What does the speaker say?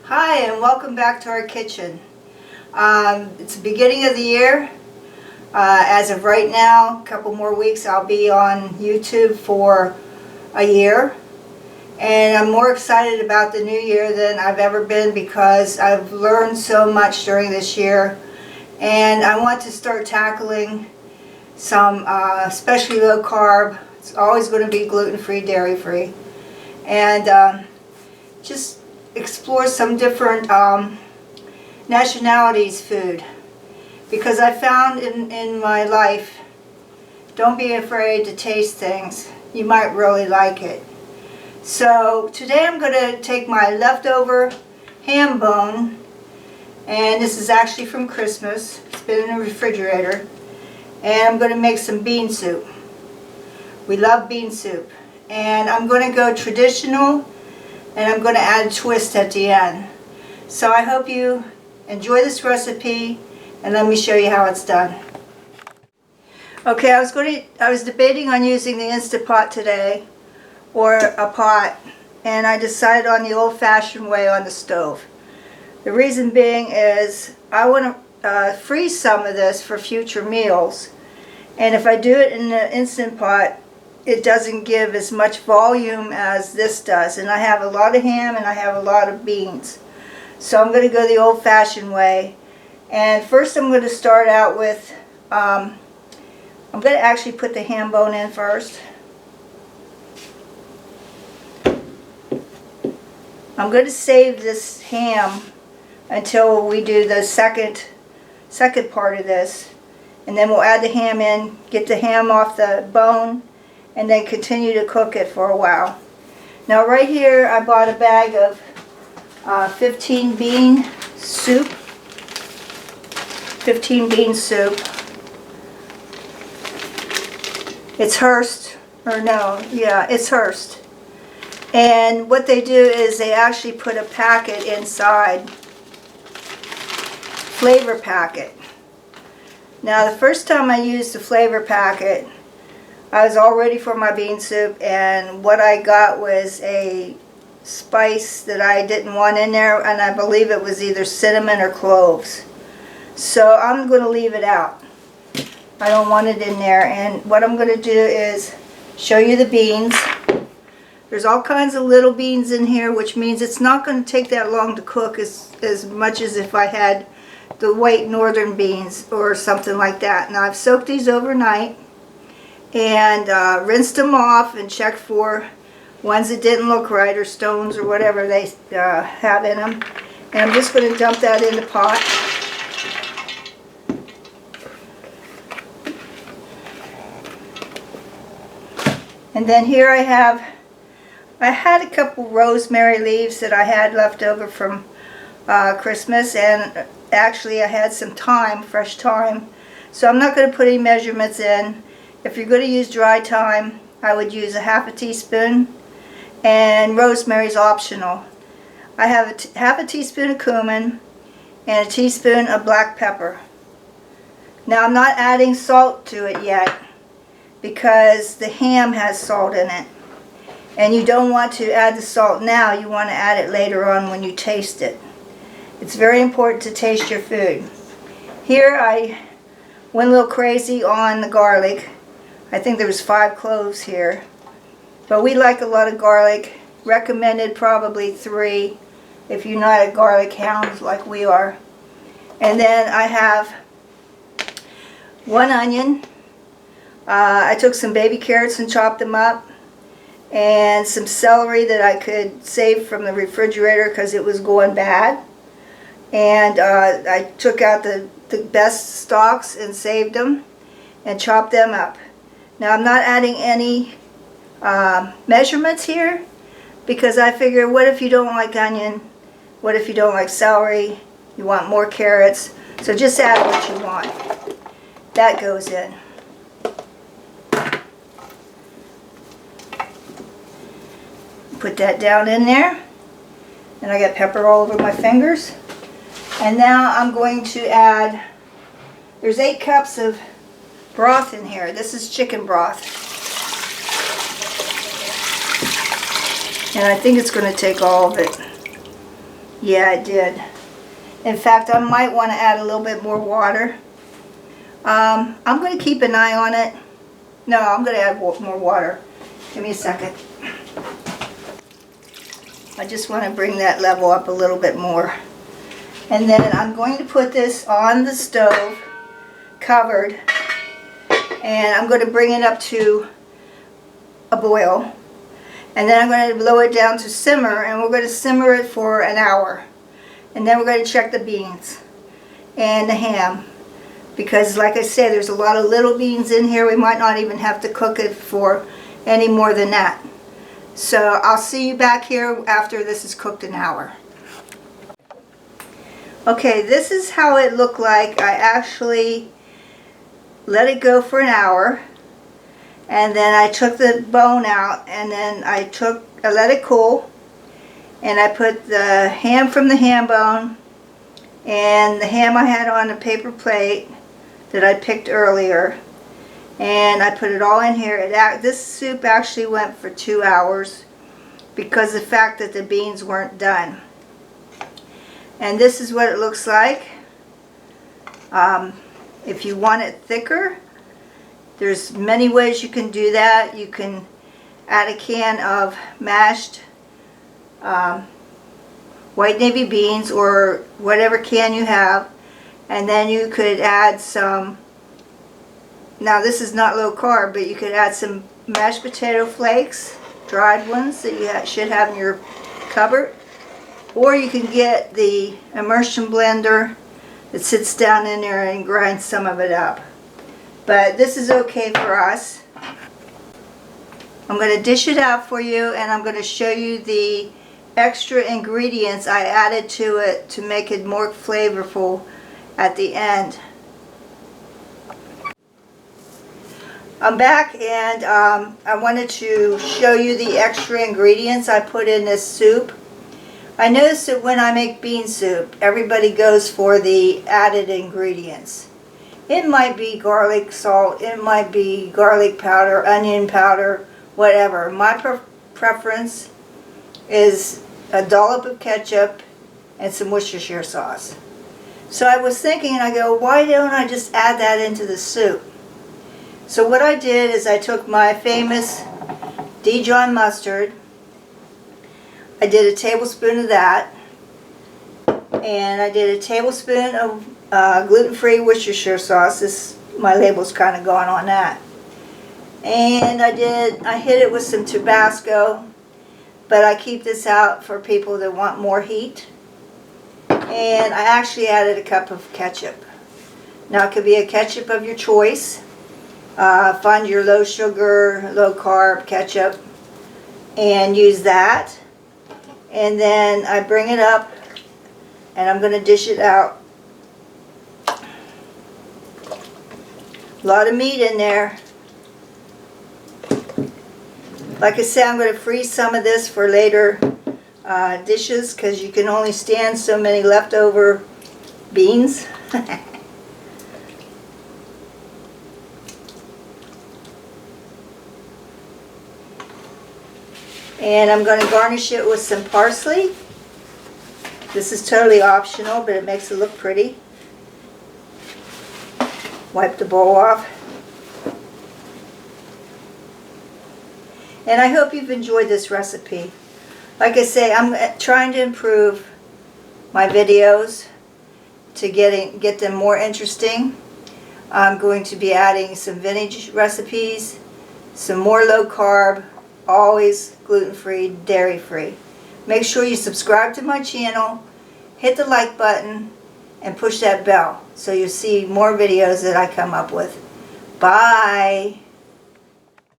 Hi, and welcome back to our kitchen. It's the beginning of the year. As of right now, a couple more weeks, I'll be on YouTube for a year. And I'm more excited about the new year than I've ever been because I've learned so much during this year. And I want to start tackling some, especially low carb. It's always going to be gluten-free, dairy-free. And just explore some different nationalities food, because I found in my life, don't be afraid to taste things. You might really like it. So today I'm going to take my leftover ham bone, and this is actually from Christmas. It's been in the refrigerator, and I'm going to make some bean soup. We love bean soup, and I'm going to go traditional, and I'm going to add a twist at the end. So I hope you enjoy this recipe, and let me show you how it's done. Okay, I was debating on using the Instant Pot today or a pot, and I decided on the old-fashioned way on the stove. The reason being is I want to freeze some of this for future meals, and if I do it in the Instant Pot, it doesn't give as much volume as this does. And I have a lot of ham and I have a lot of beans. So I'm going to go the old-fashioned way. And first I'm going to start out with, I'm going to actually put the ham bone in first. I'm going to save this ham until we do the second part of this. And then we'll add the ham in, get the ham off the bone, and then continue to cook it for a while. Now right here I bought a bag of 15 bean soup. 15 bean soup. It's Hearst, or no, yeah, it's Hearst. And what they do is they actually put a packet inside, flavor packet. Now the first time I used the flavor packet, I was all ready for my bean soup, and what I got was a spice that I didn't want in there, and I believe it was either cinnamon or cloves. So I'm going to leave it out. I don't want it in there, and what I'm going to do is show you the beans. There's all kinds of little beans in here, which means it's not going to take that long to cook as much as if I had the white northern beans or something like that. Now I've soaked these overnight and rinsed them off and checked for ones that didn't look right or stones or whatever they have in them. And I'm just going to dump that in the pot. And then here I had a couple rosemary leaves that I had left over from Christmas, and actually I had some thyme, fresh thyme. So I'm not going to put any measurements in. If you're going to use dry thyme, I would use a half a teaspoon, and rosemary is optional. I have half a teaspoon of cumin and a teaspoon of black pepper. Now I'm not adding salt to it yet because the ham has salt in it. And you don't want to add the salt now, you want to add it later on when you taste it. It's very important to taste your food. Here I went a little crazy on the garlic. I think there was 5 cloves here. But we like a lot of garlic. Recommended probably 3 if you're not a garlic hound like we are. And then I have 1 onion. I took some baby carrots and chopped them up. And some celery that I could save from the refrigerator because it was going bad. And I took out the best stalks and saved them and chopped them up. Now I'm not adding any measurements here because I figure, what if you don't like onion? What if you don't like celery? You want more carrots? So just add what you want. That goes in. Put that down in there. And I got pepper all over my fingers. And now I'm going to add, there's 8 cups of broth in here. This is chicken broth. And I think it's going to take all of it. Yeah, I did. In fact, I might want to add a little bit more water. I'm going to keep an eye on it. No, I'm going to add more water. Give me a second. I just want to bring that level up a little bit more. And then I'm going to put this on the stove, covered, and I'm going to bring it up to a boil. And then I'm going to lower it down to simmer, and we're going to simmer it for an hour. And then we're going to check the beans and the ham. Because like I said, there's a lot of little beans in here. We might not even have to cook it for any more than that. So I'll see you back here after this is cooked an hour. Okay, this is how it looked like. I actually let it go for an hour. And then I took the bone out, and then I let it cool. And I put the ham from the ham bone and the ham I had on a paper plate that I picked earlier, and I put it all in here. This soup actually went for 2 hours because of the fact that the beans weren't done. And this is what it looks like. If you want it thicker, there's many ways you can do that. You can add a can of mashed white navy beans or whatever can you have, and then you could add some, now this is not low carb, but you could add some mashed potato flakes, dried ones that you should have in your cupboard, or you can get the immersion blender that sits down in there and grind some of it up. But this is okay for us. I'm going to dish it out for you, and I'm going to show you the extra ingredients I added to it to make it more flavorful at the end. I'm back, and I wanted to show you the extra ingredients I put in this soup. I noticed that when I make bean soup, everybody goes for the added ingredients. It might be garlic salt, it might be garlic powder, onion powder, whatever. My preference is a dollop of ketchup and some Worcestershire sauce. So I was thinking, and I go, why don't I just add that into the soup? So what I did is I took my famous Dijon mustard. I did a tablespoon of that, and I did a tablespoon of gluten-free Worcestershire sauce. My label's kind of gone on that. And I hit it with some Tabasco, but I keep this out for people that want more heat. And I actually added a cup of ketchup. Now it could be a ketchup of your choice. Find your low sugar, low carb ketchup and use that. And then I bring it up and I'm going to dish it out. A lot of meat in there. Like I said, I'm going to freeze some of this for later dishes because you can only stand so many leftover beans. And I'm going to garnish it with some parsley. This is totally optional, but it makes it look pretty. Wipe the bowl off. And I hope you've enjoyed this recipe. Like I say, I'm trying to improve my videos to get them more interesting. I'm going to be adding some vintage recipes, some more low carb, always gluten-free, dairy-free. Make sure you subscribe to my channel, hit the like button, and push that bell so you'll see more videos that I come up with. Bye!